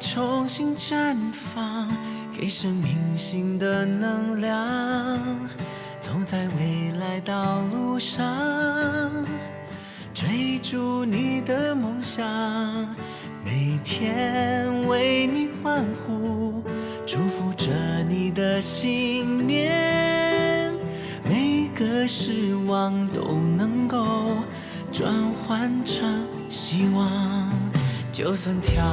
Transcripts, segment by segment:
重新绽放，给生命新的能量。走在未来道路上，追逐你的梦想，每天为你欢呼，祝福着你的信念。每个失望都能够转换成希望，就算挑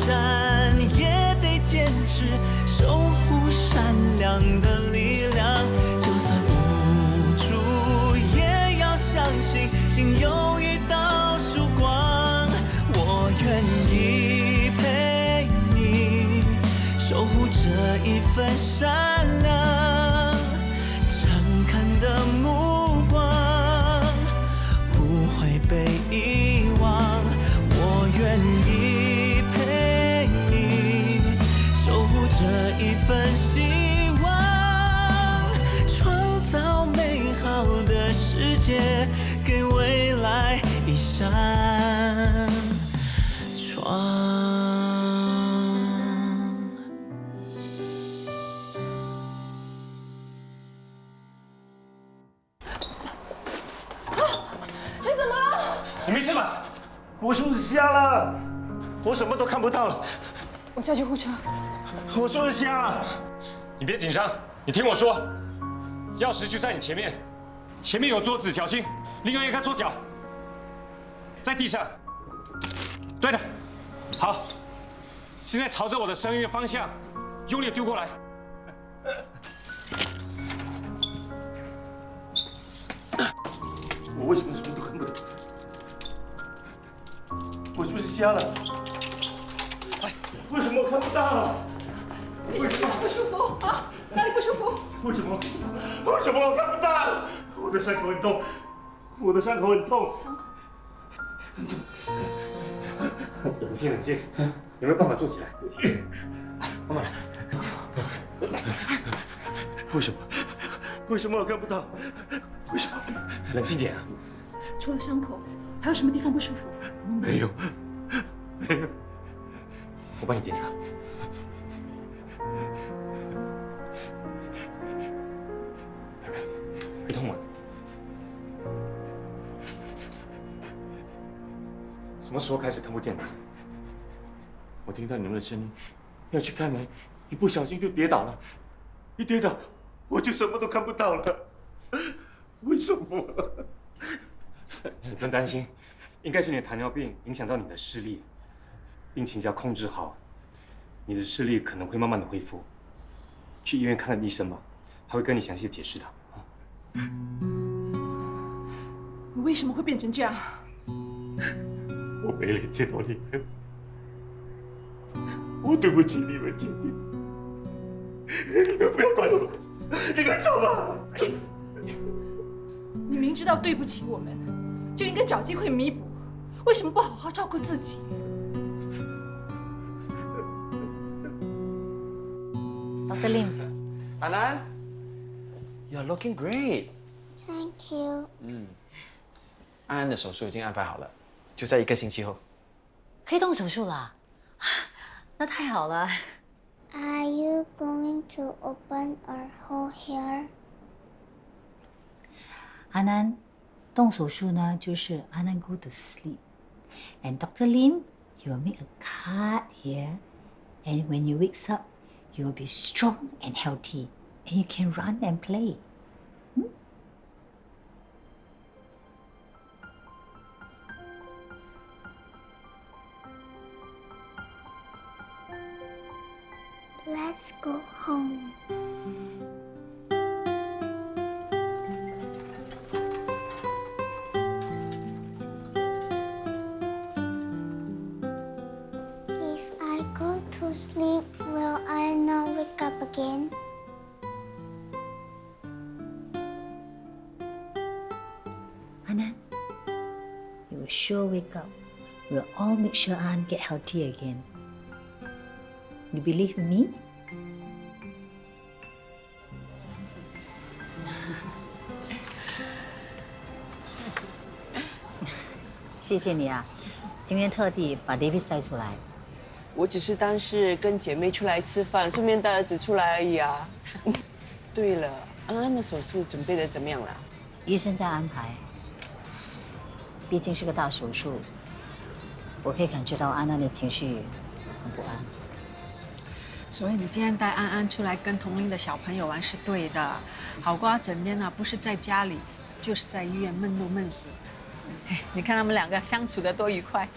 战也得坚持，守护善良的力量。就算无助也要相信，心有一道曙光。我愿意陪你守护这一份善良，诚恳的目光不会被遗忘。我愿意陪你守护这一份希望，创造美好的世界，给未来一扇窗。你没事吧？我孙子瞎了，我什么都看不到了。我叫救护车。我孙子瞎了。你别紧张，你听我说，钥匙就在你前面，前面有桌子，小心。另外一个桌角，在地上。对的，好。现在朝着我的声音的方向，用力丢过来。我为什么什么都看不到？我是不是瞎了？为什么我看不到？你是哪里不舒服啊？哪里不舒服？为什么我看不到？我的伤口很痛，我的伤口很痛。伤口。冷静冷静，有没有办法坐起来？慢慢来。为什么我看不到？为什么？冷静点啊！除了伤口，还有什么地方不舒服？没有。我帮你检查。看看，会痛吗？什么时候开始看不见的？我听到你们的声音，要去开门，一不小心就跌倒了，一跌倒我就什么都看不到了。为什么？你不用担心，应该是你的糖尿病影响到你的视力，病情只要控制好，你的视力可能会慢慢的恢复。去医院看看医生吧，他会跟你详细的解释的。你为什么会变成这样？我没脸见到你们，我对不起你们姐弟，你们不要管我，你们走吧。你明知道对不起我们，就应该找机会弥补，为什么不好好照顾自己？ Dr. Lim， Anan, you're looking great. Thank you. 安安的手术已经安排好了，就在1个星期后。可以动手术了，那太好了。Are you going to open or hold here? 阿南，动手术呢，就是阿南 go to sleep, and Dr. Lim, he will make a cut here, and when you wakes up, you will be strong and healthy, and you can run and play. Let's go home. If I go to sleep, will I not wake up again? Anan, you will sure wake up. We'll all make sure Anne get healthy again. You believe in me? 谢谢你啊，今天特地把 David 带出来。我只是当是跟姐妹出来吃饭，顺便带儿子出来而已啊。对了，安安的手术准备的怎么样了？医生在安排，毕竟是个大手术，我可以感觉到安安的情绪很不安。所以你今天带安安出来跟同龄的小朋友玩是对的，好过他整天不是在家里，就是在医院闷怒闷死。你看他们两个相处的多愉快。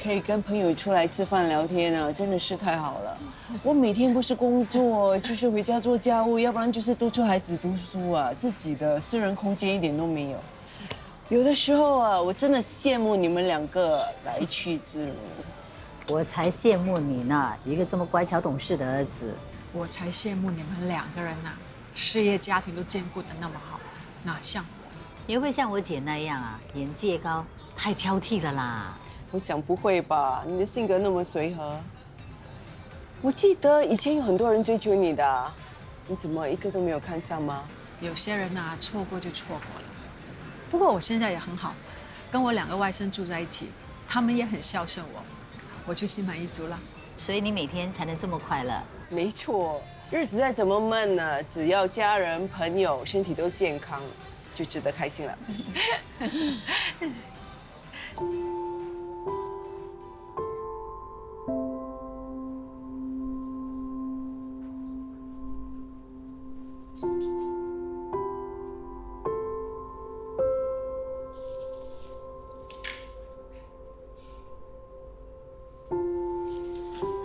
可以跟朋友出来吃饭聊天啊，真的是太好了。我每天不是工作，就是回家做家务，要不然就是督促孩子读书啊，自己的私人空间一点都没有。有的时候啊，我真的羡慕你们两个来去自如。我才羡慕你呢，一个这么乖巧懂事的儿子。我才羡慕你们两个人事业家庭都兼顾得那么好，哪像我？也会像我姐那样啊，眼界高，太挑剔了啦。我想不会吧？你的性格那么随和。我记得以前有很多人追求你的，你怎么一个都没有看上吗？有些人错过就错过了。不过我现在也很好，跟我2个外甥住在一起，他们也很孝顺我就心满意足了。所以你每天才能这么快乐。没错，日子再怎么闷呢，只要家人朋友身体都健康，就值得开心了。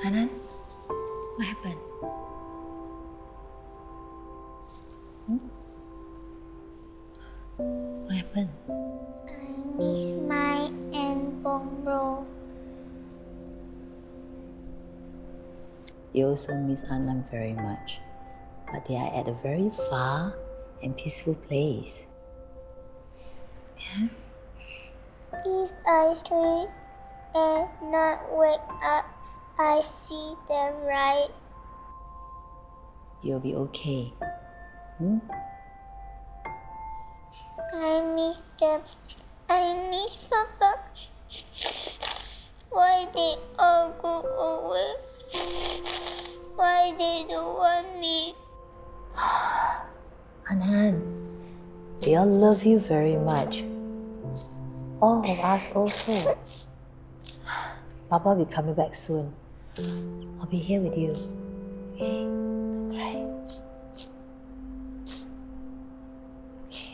Anan, what happened? What happened? I miss my Bong Bro. You also miss Anand very much, but they are at a very far and peaceful place. Yeah? If I sleep and not wake up, I see them, right? You'll be okay. I miss them. I miss Papa. Why they all go away? Why they don't want me? Anand, they all love you very much. All of us also. Papa will be coming back soon. I'll be here with you. Okay? Don't cry. Okay.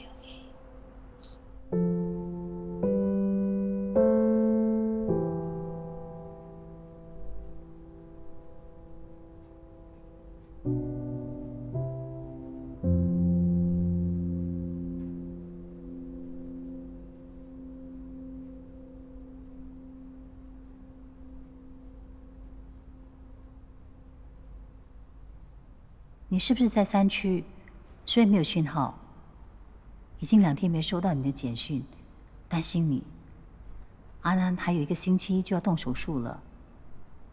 你是不是在山区，所以没有讯号？已经2天没收到你的简讯，担心你。阿南还有1个星期就要动手术了，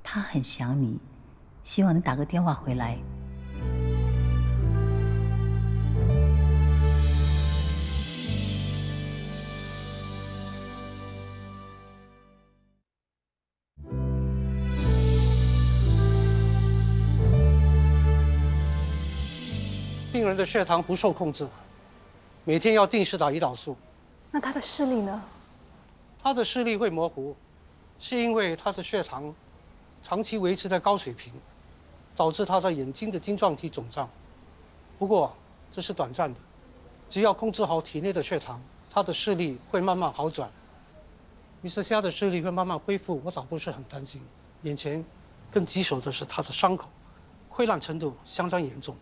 他很想你，希望你打个电话回来。病人的血糖不受控制，每天要定时打胰岛素。那他的视力呢？他的视力会模糊，是因为他的血糖长期维持在高水平，导致他的眼睛的晶状体肿胀。不过这是短暂的，只要控制好体内的血糖，他的视力会慢慢好转。Mr. 虾的视力会慢慢恢复，我倒不是很担心。眼前更棘手的是他的伤口，溃烂程度相当严重。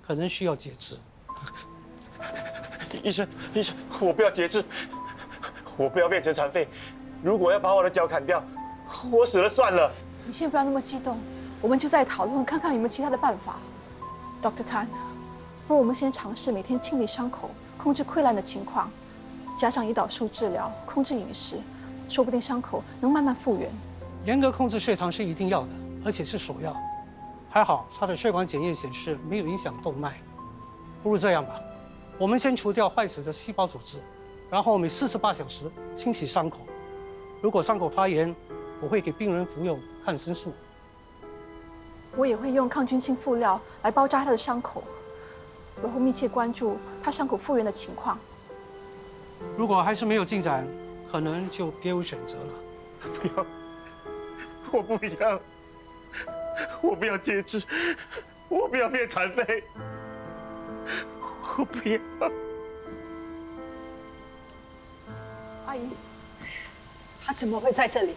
可能需要截肢。医生，我不要截肢，我不要变成残废。如果要把我的脚砍掉，我死了算了。你先不要那么激动，我们就在讨论，看看有没有其他的办法。Dr. Tan， 不如我们先尝试每天清理伤口，控制溃烂的情况，加上胰岛素治疗，控制饮食，说不定伤口能慢慢复原。严格控制血糖是一定要的，而且是首要。 还好，他的血管检验显示没有影响动脉。不如这样吧，我们先除掉坏死的细胞组织，然后每48小时清洗伤口。如果伤口发炎，我会给病人服用抗生素。我也会用抗菌性敷料来包扎他的伤口，我会密切关注他伤口复原的情况。如果还是没有进展，可能就别无选择了。不要，我不要，我不要截肢，我不要变残废，我不要。阿姨，他怎么会在这里？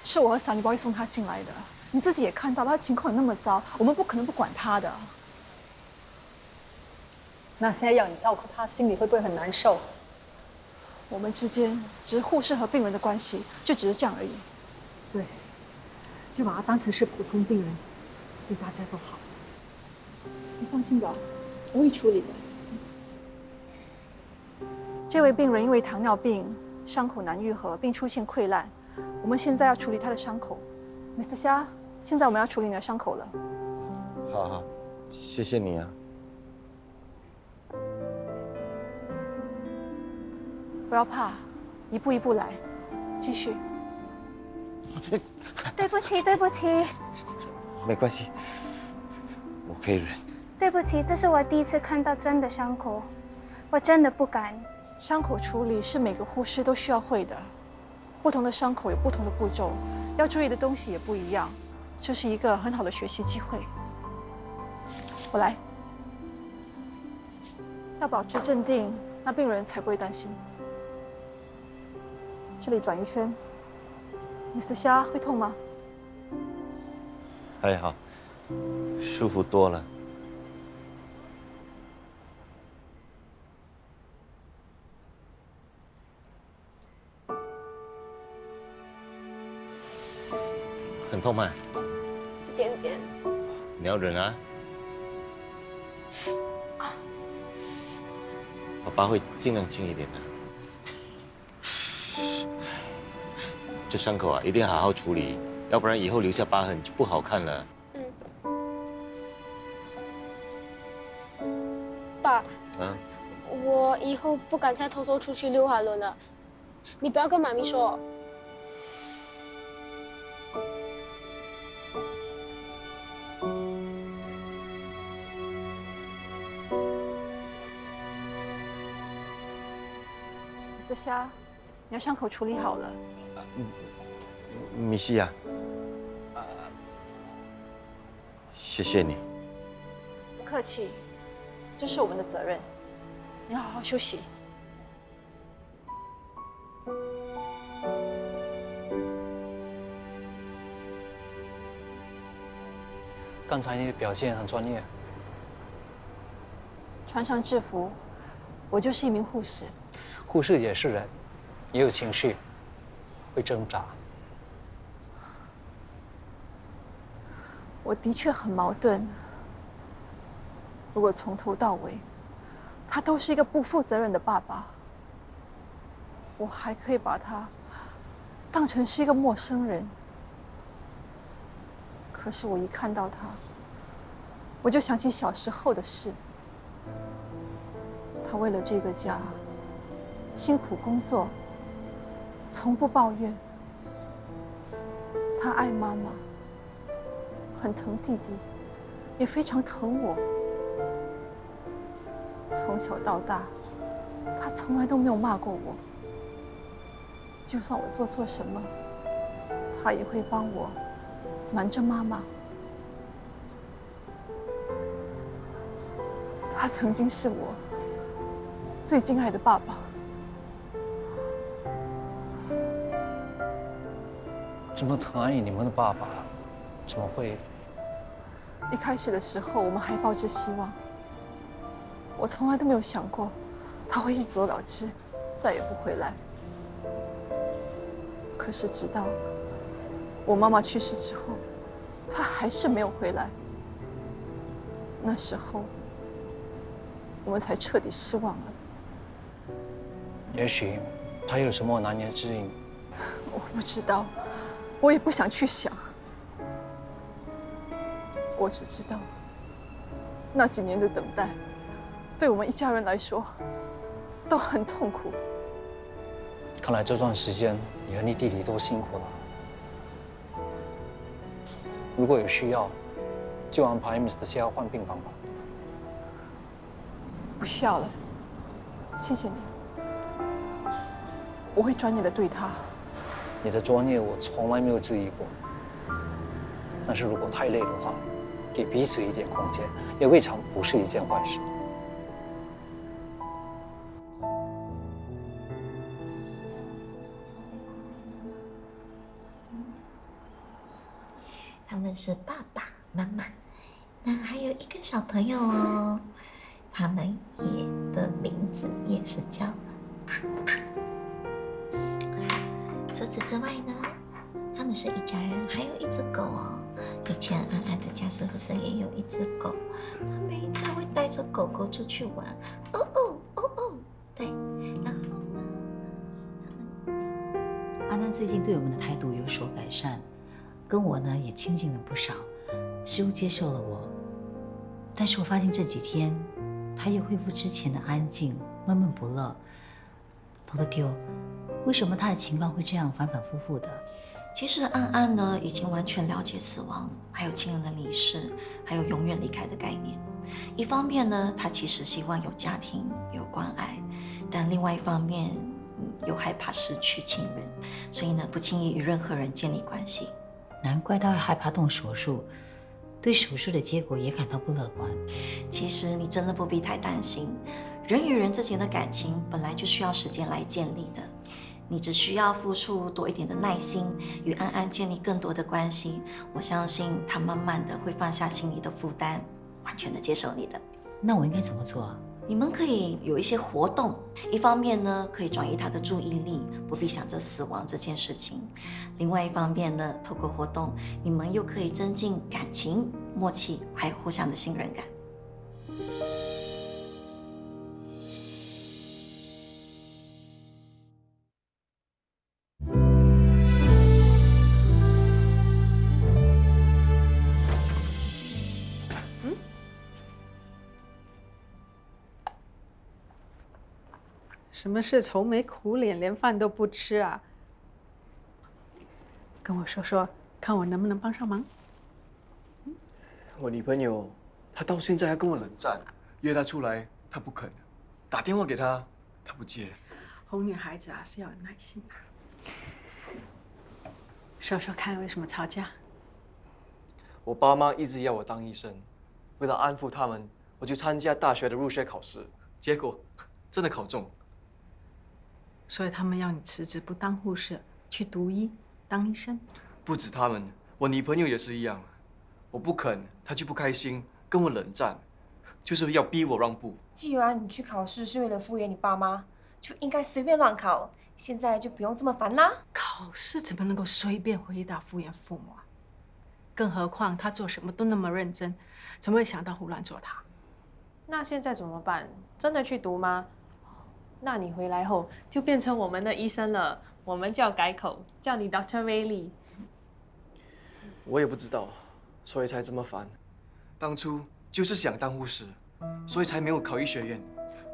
是我和小女包送他进来的。你自己也看到了，他情况那么糟，我们不可能不管他的。那现在要你照顾他，心里会不会很难受？我们之间只是护士和病人的关系，就只是这样而已。对，就把他当成是普通病人，对大家都好。你放心吧，我会处理的。这位病人因为糖尿病，伤口难愈合，并出现溃烂，我们现在要处理他的伤口。Mr. 虾，现在我们要处理你的伤口了。好好，谢谢你啊。不要怕，一步一步来，继续。对不起，对不起，没关系，我可以忍。对不起，这是我第一次看到真的伤口，我真的不敢。伤口处理是每个护士都需要会的，不同的伤口有不同的步骤，要注意的东西也不一样，这是一个很好的学习机会。我来，要保持镇定，那病人才不会担心。这里转一圈。Mr. 虾会痛吗？还好，舒服多了。很痛吗？一点点。你要忍啊。爸爸会尽量轻一点的。这伤口啊，一定要好好处理，要不然以后留下疤痕就不好看了。爸，嗯，我以后不敢再偷偷出去溜滑轮了，你不要跟妈咪说。Mr. 虾，你的伤口处理好了。米西亚，谢谢你。不客气，这是我们的责任。你要好好休息。刚才你的表现很专业。穿上制服，我就是一名护士。护士也是人，也有情绪，会挣扎。我的确很矛盾。如果从头到尾，他都是一个不负责任的爸爸，我还可以把他当成是一个陌生人。可是我一看到他，我就想起小时候的事。他为了这个家辛苦工作，从不抱怨。他爱妈妈，很疼弟弟，也非常疼我。从小到大，他从来都没有骂过我。就算我做错什么，他也会帮我瞒着妈妈。他曾经是我最敬爱的爸爸。这么疼爱你们的爸爸，怎么会？一开始的时候，我们还抱着希望。我从来都没有想过他会一走了之，再也不回来。可是直到我妈妈去世之后，他还是没有回来。那时候，我们才彻底失望了。也许他有什么难言之隐。我不知道，我也不想去想。我只知道，那几年的等待，对我们一家人来说，都很痛苦。看来这段时间你和你弟弟都辛苦了。如果有需要，就安排 Mr. 夏换病房吧。不需要了，谢谢你，我会专业的对他。你的专业我从来没有质疑过，但是如果太累的话，给彼此一点空间，也未尝不是一件坏事。他们是爸爸妈妈，那还有一个小朋友哦，他们也的名字也是叫除此之外呢，他们是一家人，还有一只狗哦。以前安安的家是不是也有一只狗？他每一次会带着狗狗出去玩，哦哦哦哦，对。然后呢，阿南最近对我们的态度有所改善，跟我呢也亲近了不少，似乎接受了我。但是我发现这几天，他又恢复之前的安静、闷闷不乐。Dr. Teo，为什么他的情况会这样反反复复的？其实安安呢，已经完全了解死亡，还有亲人的离世，还有永远离开的概念。一方面呢，他其实希望有家庭、有关爱，但另外一方面，又害怕失去亲人，所以呢，不轻易与任何人建立关系。难怪他会害怕动手术，对手术的结果也感到不乐观。其实你真的不必太担心，人与人之间的感情本来就需要时间来建立的。你只需要付出多一点的耐心，与安安建立更多的关系。我相信他慢慢的会放下心里的负担，完全的接受你的。那我应该怎么做啊？你们可以有一些活动，一方面呢可以转移他的注意力，不必想着死亡这件事情；另外一方面呢，透过活动，你们又可以增进感情、默契，还有互相的信任感。什么事愁眉苦脸，连饭都不吃啊？跟我说说，看我能不能帮上忙。我女朋友，她到现在还跟我冷战，约她出来，她不肯；打电话给她，她不接。哄女孩子啊，是要有耐心啊。说说看，为什么吵架？我爸妈一直要我当医生，为了安抚他们，我就参加大学的入学考试，结果真的考中。所以他们要你辞职，不当护士，去读医，当医生。不止他们，我女朋友也是一样。我不肯，她就不开心，跟我冷战，就是要逼我让步。既然你去考试是为了敷衍你爸妈，就应该随便乱考，现在就不用这么烦啦。考试怎么能够随便回答敷衍父母啊？更何况他做什么都那么认真，怎么会想到胡乱做他？那现在怎么办？真的去读吗？那你回来后就变成我们的医生了，我们就要改口，叫你 Dr. Ray。我也不知道，所以才这么烦。当初就是想当护士，所以才没有考医学院。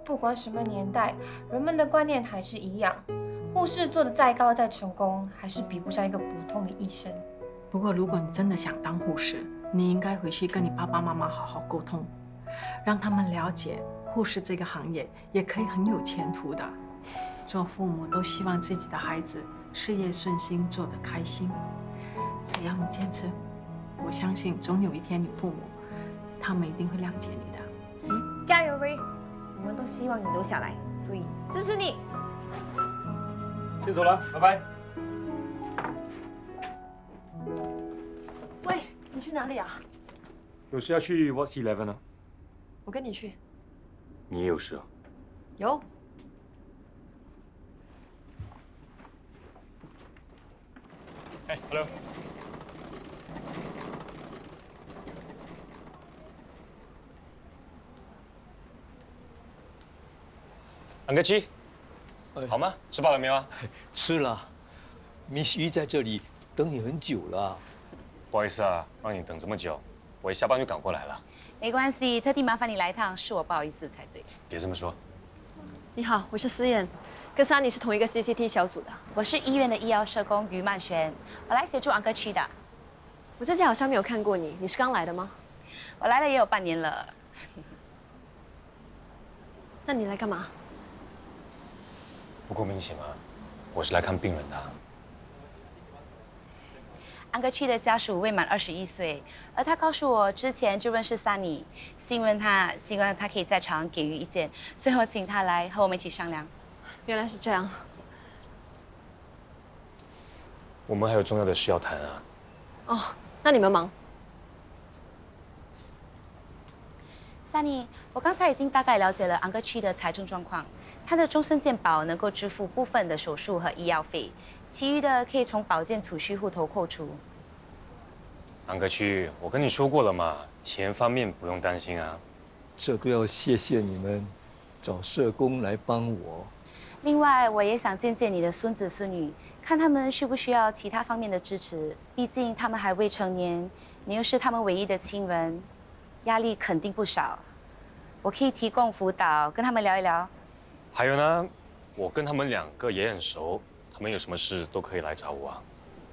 不管什么年代，人们的观念还是一样，护士做得再高再成功，还是比不上一个普通的医生。不过如果你真的想当护士，你应该回去跟你爸爸妈妈好好沟通，让他们了解护士这个行业也可以很有前途的。做父母都希望自己的孩子事业顺心，做得开心。只要你坚持，我相信总有一天你父母他们一定会谅解你的。加油 Ray， 我们都希望你留下来，所以支持你。先走了，拜拜。喂，你去哪里啊？有事要去 What's 11啊？我跟你去。你也有事啊？有。哎 ，Hello。安哥七，好吗？吃饱了没有啊？吃了。Miss Yu 在这里等你很久了。不好意思啊，让你等这么久，我一下班就赶过来了。没关系，特地麻烦你来一趟，是我不好意思才对。别这么说。你好，我是思燕，跟Sunny是同一个 CCT 小组的。我是医院的医药社工于曼璇，我来协助安哥区的。我之前好像没有看过你，你是刚来的吗？我来了也有半年了。那你来干嘛？不够明显吗？我是来看病人的。安哥区的家属未满21岁，而他告诉我之前就认识 Sunny， 信任他，希望他可以在场给予意见，所以我请他来和我们一起商量。原来是这样。我们还有重要的事要谈啊。哦，那你们忙。Sunny， 我刚才已经大概了解了安哥区的财政状况，他的终身健保能够支付部分的手术和医药费。其余的可以从保健储蓄户头扣除。安哥区，我跟你说过了嘛，钱方面不用担心啊。这都要谢谢你们，找社工来帮我。另外，我也想见见你的孙子孙女，看他们需不需要其他方面的支持。毕竟他们还未成年，你又是他们唯一的亲人，压力肯定不少。我可以提供辅导，跟他们聊一聊。还有呢，我跟他们2个也很熟。他们有什么事都可以来找我啊。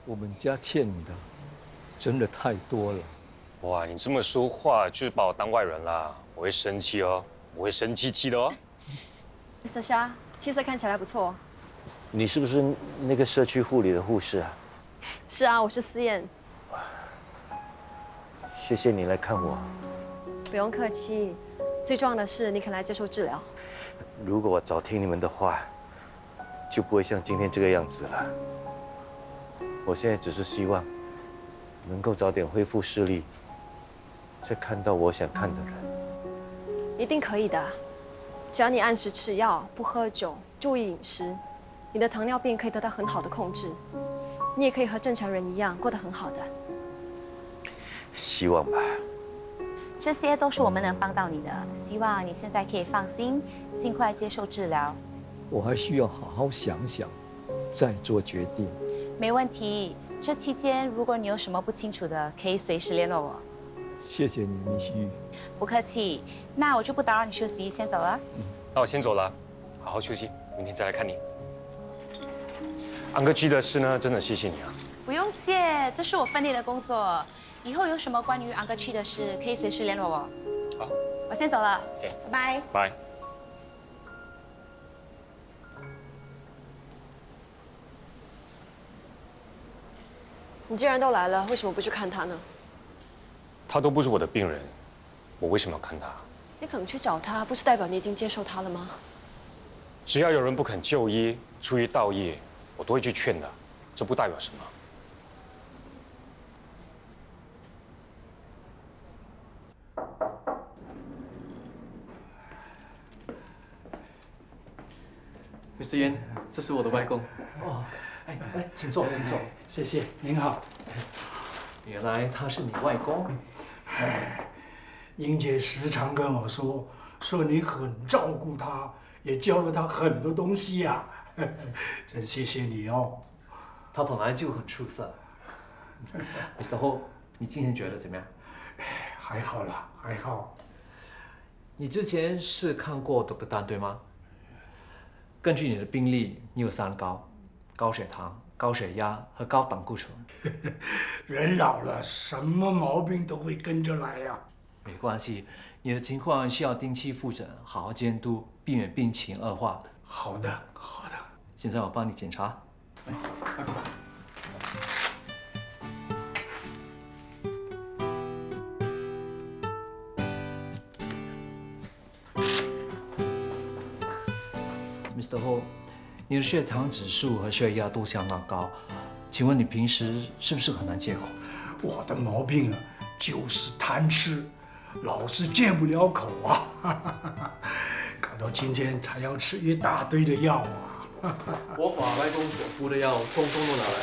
我们家欠你的真的太多了。哇，你这么说话就是把我当外人啦，我会生气哦，我会生气气的哦。Mr. 虾，气色看起来不错。你是不是那个社区护理的护士啊？是啊，我是思燕。谢谢你来看我。不用客气，最重要的是你肯来接受治疗。如果我早听你们的话，就不会像今天这个样子了。我现在只是希望能够早点恢复视力，再看到我想看的人。一定可以的，只要你按时吃药，不喝酒，注意饮食，你的糖尿病可以得到很好的控制，你也可以和正常人一样过得很好的。希望吧。这些都是我们能帮到你的，希望你现在可以放心，尽快接受治疗。我还需要好好想想，再做决定。没问题。这期间，如果你有什么不清楚的，可以随时联络我。谢谢你，米西。不客气。那我就不打扰你休息，先走了。那我先走了，好好休息，明天再来看你。安哥区的事呢，真的谢谢你啊。不用谢，这是我分内的工作。以后有什么关于安哥区的事，可以随时联络我。好，我先走了。拜拜。拜。你既然都来了，为什么不去看他呢？他都不是我的病人，我为什么要看他？你肯去找他，不是代表你已经接受他了吗？只要有人不肯就医，出于道义，我都会去劝的，这不代表什么。Mr. Yan， 这是我的外公。哦，哎，请坐，请坐。谢谢，您好。原来他是你外公。英姐时常跟我说你很照顾她，也教了她很多东西呀。真谢谢你哦。他本来就很出色。Mr. Ho， 你今天觉得怎么样？还好啦，还好。你之前是看过 Dr. Dan 对吗？根据你的病历，你有3高：高血糖、高血压和高胆固醇。人老了，什么毛病都会跟着来呀。没关系，你的情况需要定期复诊，好好监督，避免病情恶化。好的，好的。现在我帮你检查。拜拜。Mr. Ho， 你的血糖指数和血压都相当高，请问你平时是不是很难戒口？我的毛病啊，就是贪吃，老是戒不了口啊。搞到今天才要吃一大堆的药啊。我把外公所敷的药通通都拿来，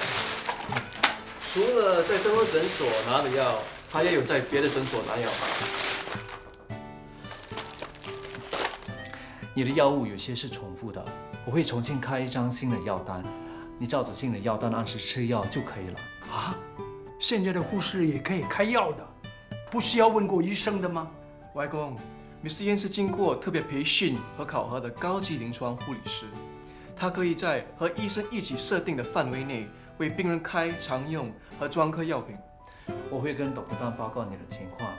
除了在生活诊所拿的药，他也有在别的诊所拿药。你的药物有些是重复的，我会重新开一张新的药单，你照着新的药单按时吃药就可以了。啊，现在的护士也可以开药的，不需要问过医生的吗？外公 ，Mr. Yan 是经过特别培训和考核的高级临床护理师，他可以在和医生一起设定的范围内为病人开常用和专科药品。我会跟 Dr. Dan 报告你的情况，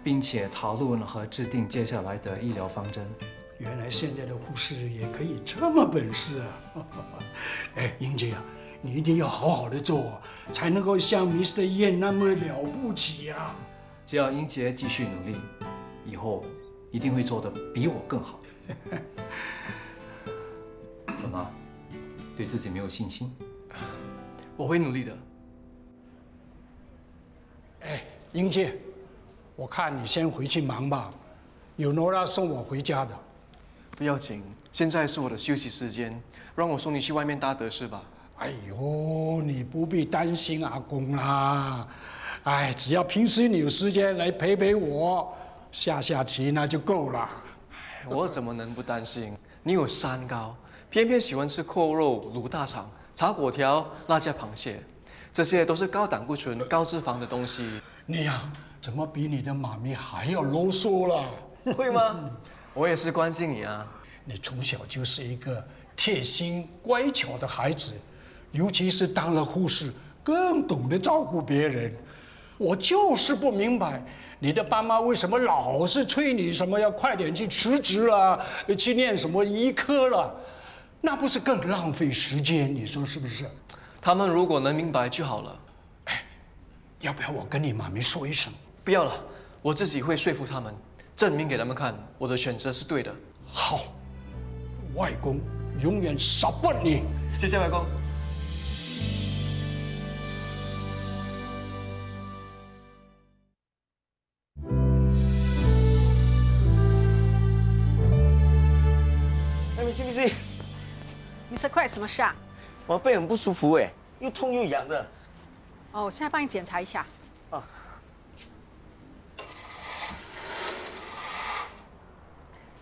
并且讨论和制定接下来的医疗方针。原来现在的护士也可以这么本事啊！哎，英姐啊，你一定要好好的做，才能够像 Mr. Yan 那么了不起啊！只要英杰继续努力，以后一定会做得比我更好。怎么，对自己没有信心？我会努力的。哎，英姐，我看你先回去忙吧，有 Nora 送我回家的。不要紧，现在是我的休息时间，让我送你去外面搭德士吧。哎呦，你不必担心阿公啦，哎，只要平时你有时间来陪陪我，下棋那就够了。我怎么能不担心？你有3高，偏偏喜欢吃扣肉、卤大肠、炒粿条、辣椒螃蟹，这些都是高胆固醇、高脂肪的东西。你呀，怎么比你的妈咪还要啰嗦了？会吗？我也是关心你啊。你从小就是一个贴心乖巧的孩子，尤其是当了护士，更懂得照顾别人。我就是不明白，你的爸妈为什么老是催你什么要快点去辞职啊，去念什么医科了？那不是更浪费时间？你说是不是？他们如果能明白就好了。哎，要不要我跟你妈咪说一声？不要了，我自己会说服他们，证明给他们看，我的选择是对的。好，外公永远少不你。谢谢外公。信不信 Mr. 快，什么事啊？我背很不舒服哎，又痛又痒的。哦，我现在帮你检查一下。啊。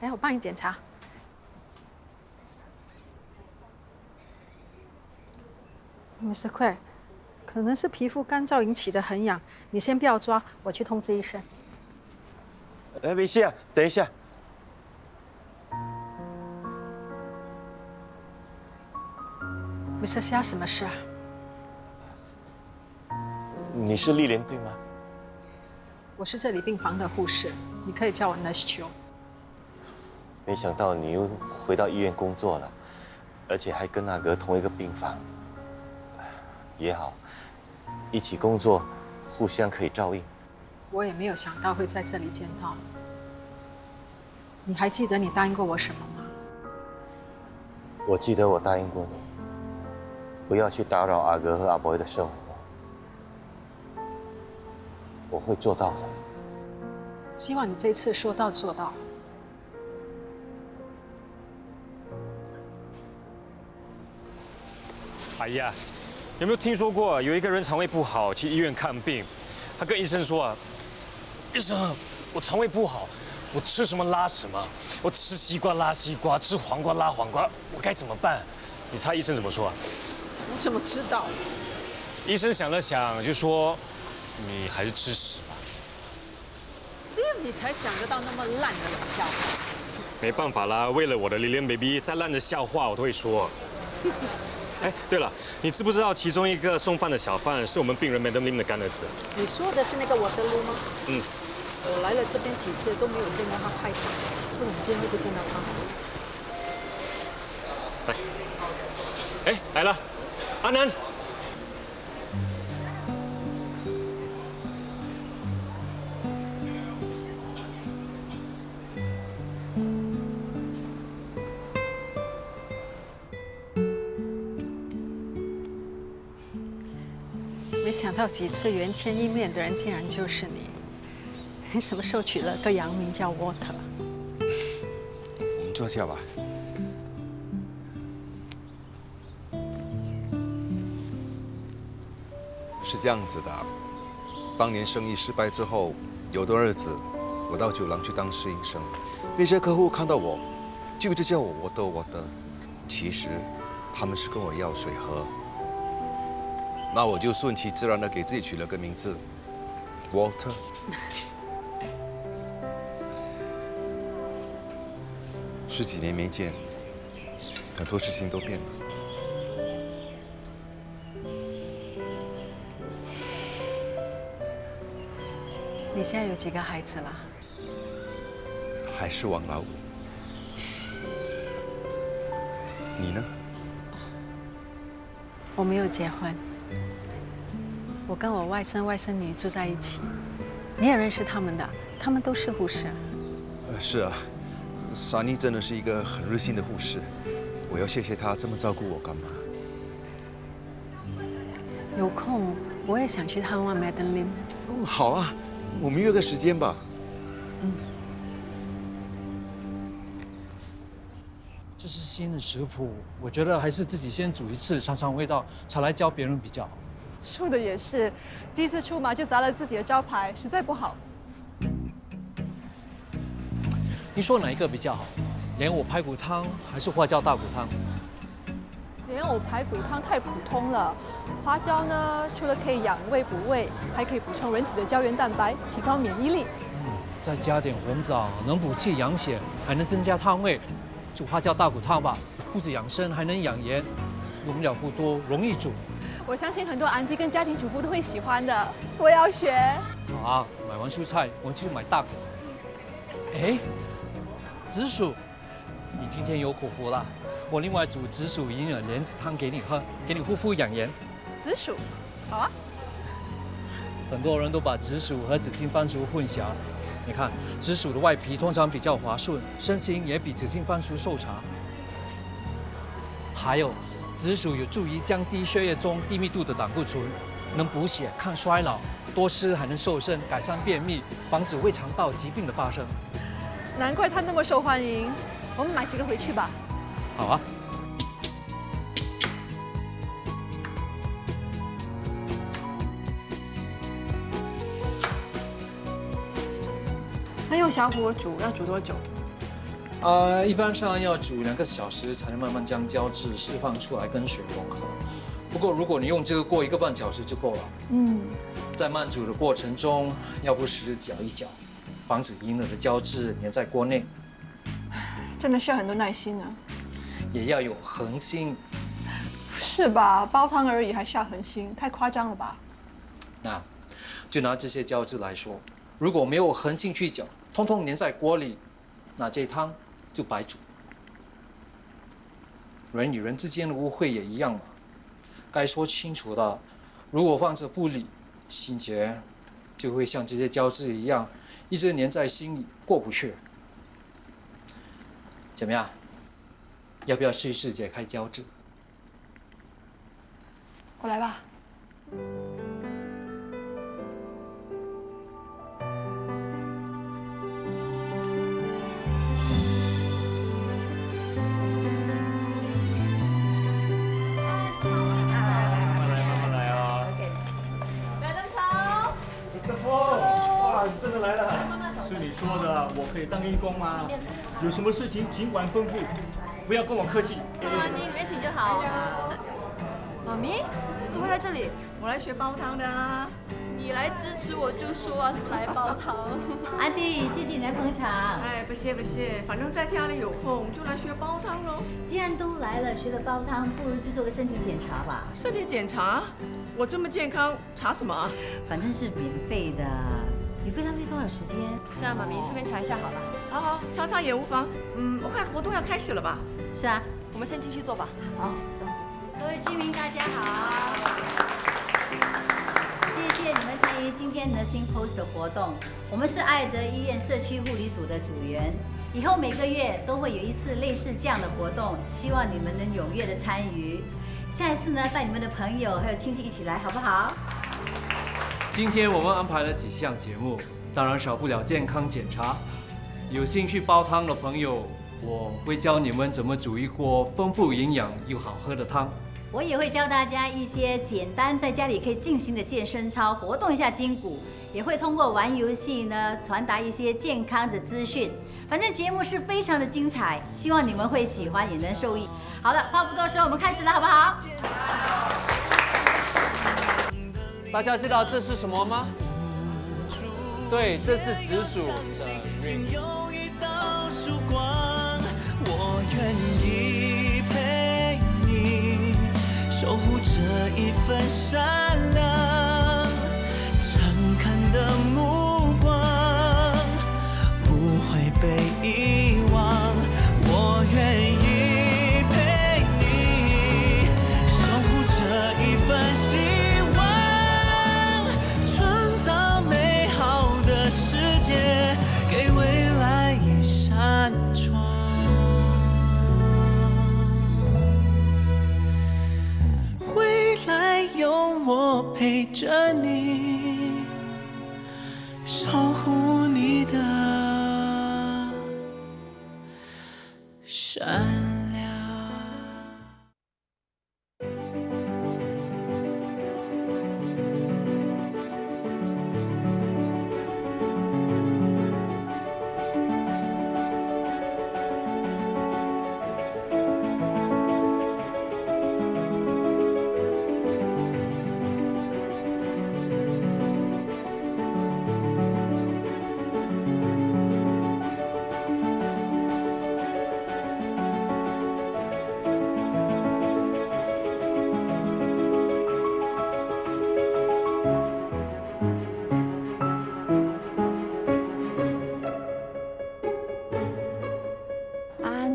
来，我帮你检查。Mr. 快，可能是皮肤干燥引起的很痒，你先不要抓，我去通知医生。哎，没事啊，等一下。Mr. 虾，什么事啊？你是丽莲对吗？我是这里病房的护士，你可以叫我 Nurse Chiu。没想到你又回到医院工作了，而且还跟阿哥同一个病房。也好，一起工作，互相可以照应。我也没有想到会在这里见到。你还记得你答应过我什么吗？我记得我答应过你，不要去打扰阿哥和阿伯的生活。我会做到的。希望你这次说到做到。哎呀，有没有听说过有一个人肠胃不好去医院看病，他跟医生说啊，医生，我肠胃不好，我吃什么拉什么，我吃西瓜拉西瓜，吃黄瓜拉黄瓜，我该怎么办？你猜医生怎么说啊？我怎么知道？医生想了想，就说，你还是吃屎吧。只有你才想得到那么烂的冷笑话。没办法啦，为了我的Lilian baby，再烂的笑话我都会说。哎，对了，你知不知道其中一个送饭的小贩是我们病人 Madam Lim 的干儿子？你说的是那个我的路吗？嗯。我来了这边几次都没有见到他开场，不懂今天会不会见到他？来，哎，来了，阿南。没想到几次缘牵一面的人竟然就是你。你什么时候取了个洋名叫 Water？ 我们坐下吧。是这样子的，当年生意失败之后，有段日子，我到酒廊去当侍应生，那些客户看到我，就一直叫我的，其实他们是跟我要水喝。那我就顺其自然的给自己取了个名字 ，Water。十几年没见，很多事情都变了。你现在有几个孩子了？还是王老五。你呢？我没有结婚，我跟我外甥外甥女住在一起。你也认识他们的，他们都是护士。是啊，莎妮真的是一个很热心的护士，我要谢谢她这么照顾我干妈。有空我也想去探望 Madeline。好啊，我们约个时间吧。这是新的食谱，我觉得还是自己先煮一次，尝尝味道，才来教别人比较好。说的也是，第一次出马就砸了自己的招牌，实在不好。你说哪一个比较好？莲藕排骨汤还是花椒大骨汤？莲藕排骨汤太普通了，花椒呢，除了可以养胃补胃，还可以补充人体的胶原蛋白，提高免疫力。再加点红枣，能补气养血，还能增加汤味。煮花椒大骨汤吧，不止养生，还能养颜，用料不多，容易煮。我相信很多安迪跟家庭主妇都会喜欢的，我要学。好啊，买完蔬菜，我们去买大骨。哎，紫薯，你今天有口福了。我另外煮紫薯银耳莲子汤给你喝，给你护肤养颜。紫薯，好啊。很多人都把紫薯和紫青番薯混淆。你看，紫薯的外皮通常比较滑顺，身形也比紫青番薯瘦长。还有，紫薯有助于降低血液中低密度的胆固醇，能补血、抗衰老，多吃还能瘦身、改善便秘，防止胃肠道疾病的发生。难怪它那么受欢迎。我们买几个回去吧。好啊。那用小火煮要煮多久？一般上要煮2个小时，才能慢慢将胶质释放出来，跟水融合。不过如果你用这个过1个半小时就够了。在慢煮的过程中，要不时搅一搅，防止银耳的胶质粘在锅内。真的需要很多耐心呢。也要有恒心。是吧？煲汤而已，还需要恒心，太夸张了吧？那，就拿这些胶质来说，如果没有恒心去搅，通通粘在锅里，那这汤就白煮。人与人之间的误会也一样嘛，该说清楚的，如果放着不理，心结就会像这些胶质一样，一直粘在心里过不去。怎么样？要不要试一试解开胶质？我来吧。真的来了，是你说的，我可以当义工吗？有什么事情尽管吩咐，不要跟我客气。你里面请就好。妈咪，怎么会来这里？我来学煲汤的啊。你来支持我就说啊，是不是来煲汤？安迪，谢谢你来捧场。哎，不谢不谢，反正在家里有空就来学煲汤喽。既然都来了，学了煲汤，不如就做个身体检查吧。身体检查？我这么健康，查什么啊？反正是免费的。也不浪费多少时间。是啊，妈咪，顺便查一下好了。好好，查查也无妨。我看活动要开始了吧？是啊，我们先进去坐吧。好，各位居民大家好，谢谢你们参与今天 Nursing Post 的活动。我们是爱德医院社区护理组的组员，以后每个月都会有一次类似这样的活动，希望你们能踊跃的参与。下一次呢，带你们的朋友还有亲戚一起来，好不好？今天我们安排了几项节目，当然少不了健康检查。有兴趣煲汤的朋友，我会教你们怎么煮一锅丰富营养又好喝的汤。我也会教大家一些简单在家里可以进行的健身操，活动一下筋骨。也会通过玩游戏呢，传达一些健康的资讯。反正节目是非常的精彩，希望你们会喜欢，也能受益。好了，话不多说，我们开始了，好不好？大家知道这是什么吗？对，这是紫薯的孕。我愿意陪你守护这一份善良，诚恳的目光。被遗忘。我愿意陪你守护这一份希望，创造美好的世界，给未来一扇窗。未来有我陪着你，守护你的善良。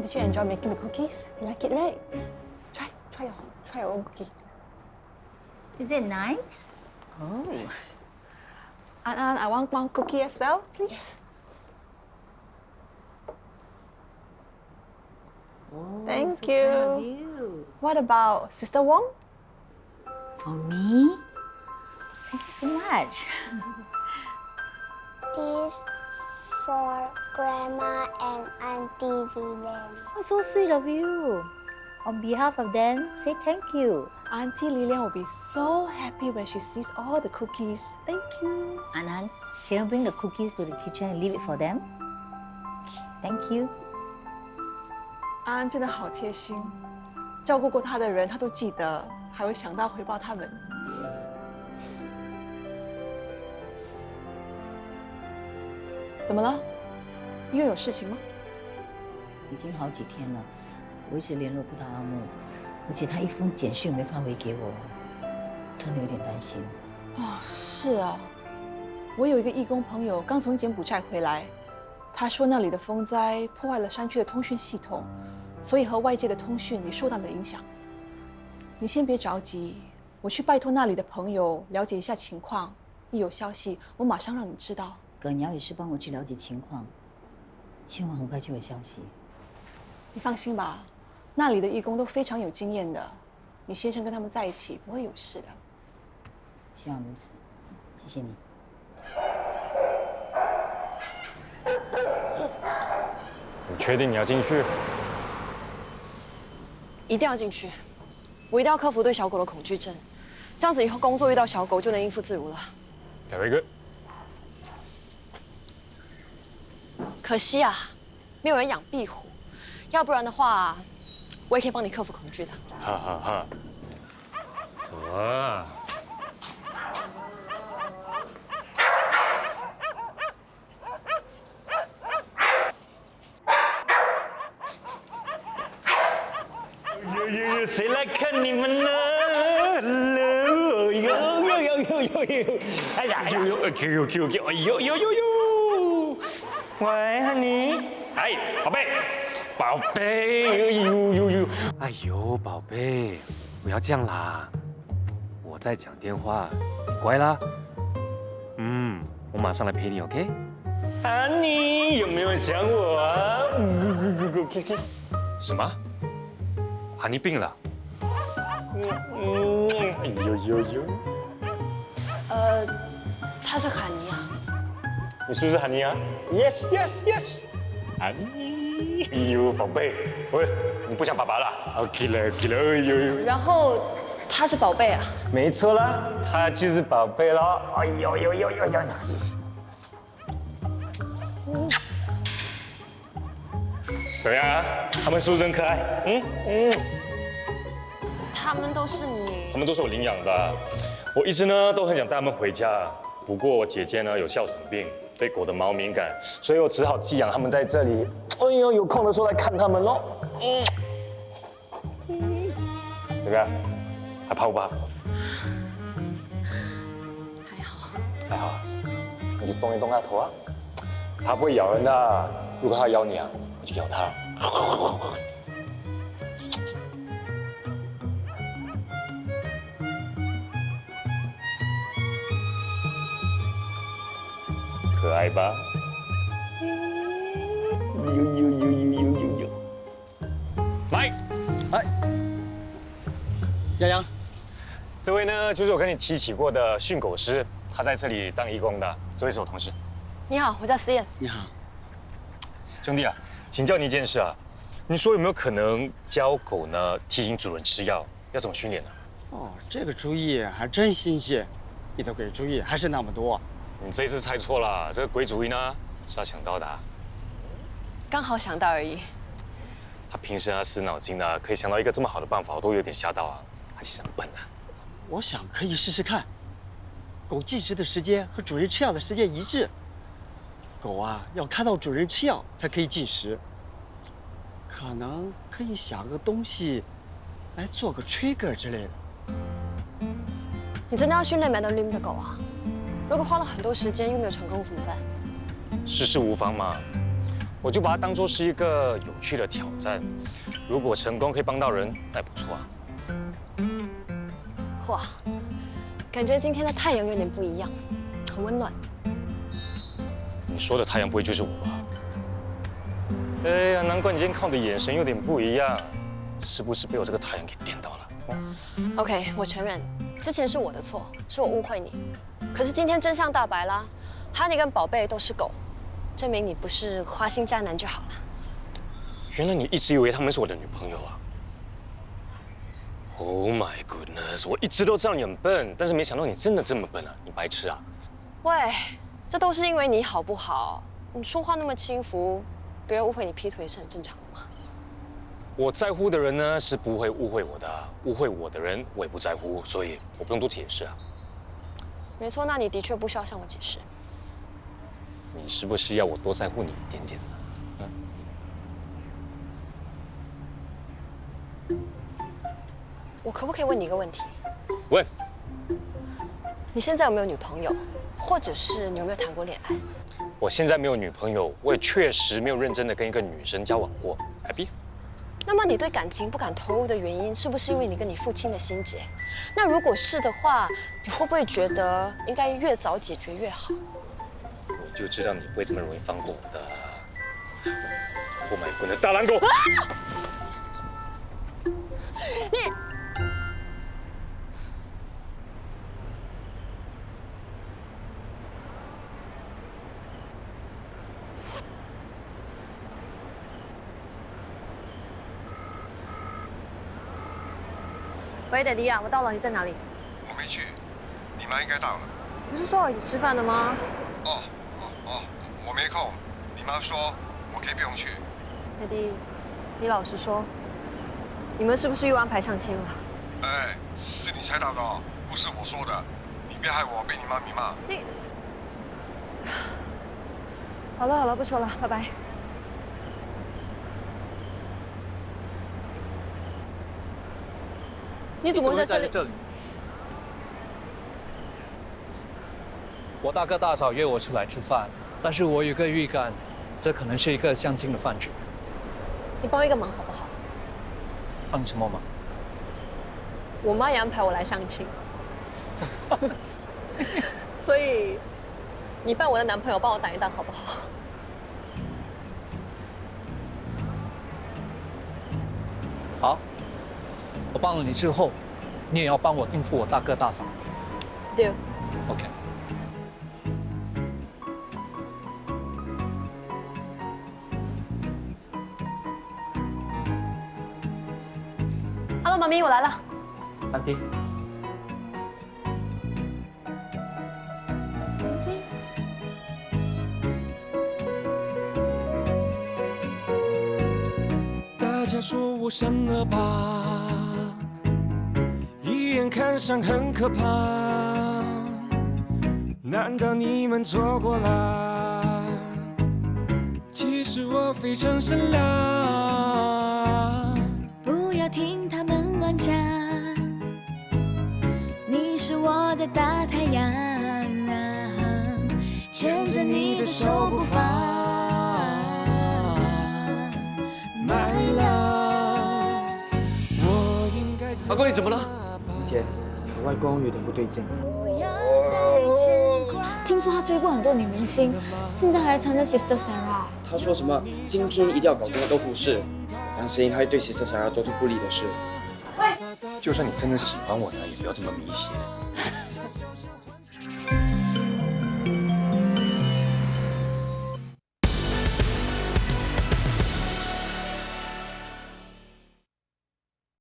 Did you enjoy making the cookies? You like it, right? Try your own cookie. Is it nice? Oh. An, I want one cookie as well, please. Oh, Thank so you. kind of you. What about Sister Wong? For me? Thank you so much. These for Grandma and Auntie Lilian. Oh, so sweet of you. On behalf of them, say thank you. Auntie Lilian will be so happy when she sees all the cookies. Thank you. Anand, can you bring the cookies to the kitchen and leave it for them? Thank you. 安真的好贴心，照顾过她的人她都记得，还会想到回报他们。怎么了？医院有事情吗？已经好几天了，我一直联络不到阿木，而且他一封简讯没发回给我，真的有点担心。哦，是啊，我有一个义工朋友刚从柬埔寨回来，他说那里的风灾破坏了山区的通讯系统，所以和外界的通讯也受到了影响。你先别着急，我去拜托那里的朋友了解一下情况，一有消息我马上让你知道。葛鸟也是帮我去了解情况，希望很快就有消息。你放心吧，那里的义工都非常有经验的，你先生跟他们在一起不会有事的。希望如此，谢谢你。你确定你要进去？一定要进去，我一定要克服对小狗的恐惧症，这样子以后工作遇到小狗就能应付自如了。Very good。可惜啊，没有人养壁虎，要不然的话，我也可以帮你克服恐惧的。哈哈哈。走啊！有，谁来看你们呢？有，哎呀，有，喂，Honey，哎，宝贝，宝贝，有，哎呦，宝贝，不要这样啦，我在讲电话，你乖啦。我马上来陪你 ，OK？ Honey，有没有想我啊？kiss。什么？喊你病了？有。他是海尼啊。你是不是喊你啊 ？Yes。喊你。哎呦，宝贝，喂，你不想爸爸了 ？OK 了，哎呦。然后他是宝贝啊。没错啦，他就是宝贝了。哎呦。怎么样啊？他们是不是很可爱？他们都是你。他们都是我领养的，我一直呢都很想带他们回家，不过我姐姐呢有哮喘病，对狗的毛敏感，所以我只好寄养他们在这里。哎呦，有空的时候来看他们喽。怎么样？还怕不怕？还好。还好，你去动一动它头啊，它不会咬人的。如果他咬你啊，我就咬他。可爱吧？有。来，洋洋，这位呢，就是我跟你提起过的训狗师，他在这里当义工的。这位是我同事。你好，我叫思燕。你好，兄弟啊，请教你一件事啊，你说有没有可能教狗呢提醒主人吃药？要怎么训练呢？哦，这个主意还真新鲜，你的鬼主意还是那么多。你这次猜错了，这个鬼主意呢是他想到的。刚好想到而已。他平时啊死脑筋的，可以想到一个这么好的办法，我都有点吓到啊。他其实很笨啊。我想可以试试看，狗进食的时间和主人吃药的时间一致。狗啊要看到主人吃药才可以进食。可能可以想个东西来做个 trigger 之类的。你真的要训练 Madam Lim 的狗啊？如果花了很多时间又没有成功怎么办？试试无妨嘛，我就把它当作是一个有趣的挑战。如果成功可以帮到人，那也不错啊。哇，感觉今天的太阳有点不一样，很温暖。你说的太阳不会就是我吧？哎呀，难怪你今天看我的眼神有点不一样，是不是被我这个太阳给电到了？OK， 我承认，之前是我的错，是我误会你。可是今天真相大白啦，哈尼跟宝贝都是狗，证明你不是花心渣男就好了。原来你一直以为他们是我的女朋友啊 ！Oh my goodness！ 我一直都知道你很笨，但是没想到你真的这么笨啊！你白痴啊！喂，这都是因为你好不好？你说话那么轻浮，别人误会你劈腿是很正常的嘛。我在乎的人呢是不会误会我的，误会我的人我也不在乎，所以我不用多解释啊。没错，那你的确不需要向我解释。你是不是要我多在乎你一点点呢？我可不可以问你一个问题？问。你现在有没有女朋友，或者是你有没有谈过恋爱？我现在没有女朋友，我也确实没有认真的跟一个女生交往过。Happy？那么你对感情不敢投入的原因，是不是因为你跟你父亲的心结？那如果是的话，你会不会觉得应该越早解决越好？我就知道你不会这么容易放过我的。Oh my goodness，大狼狗！你。喂，爹地啊，我到了，你在哪里？我没去，你妈应该到了。不是说好一起吃饭的吗？我没空。你妈说我可以不用去。爹地，你老实说，你们是不是又安排相亲了？哎，是你猜到的哦，不是我说的。你别害我被你妈咪骂。你，好了，不说了，拜拜。你怎么会在这里？我大哥大嫂约我出来吃饭，但是我有个预感，这可能是一个相亲的饭局。你帮一个忙好不好？帮什么忙？我妈也安排我来相亲，所以你扮我的男朋友，帮我挡一挡好不好？好。我帮了你之后，你也要帮我应付我大哥大嫂。对。OK。Hello， 妈咪，我来了。安迪。大家说我生恶霸，一眼看上很可怕，难道你们错过了？其实我非常善良。不要听他们乱讲，你是我的大太阳，牵着你的手不放。阿公，你怎么了？姐，我外公有点不对劲。听说他追过很多女明星，现在来参加 Sister Sarah。他说什么今天一定要搞这个豆腐事，担心他会对 Sister Sarah 做出不利的事。就算你真的喜欢我呢，也不要这么迷信。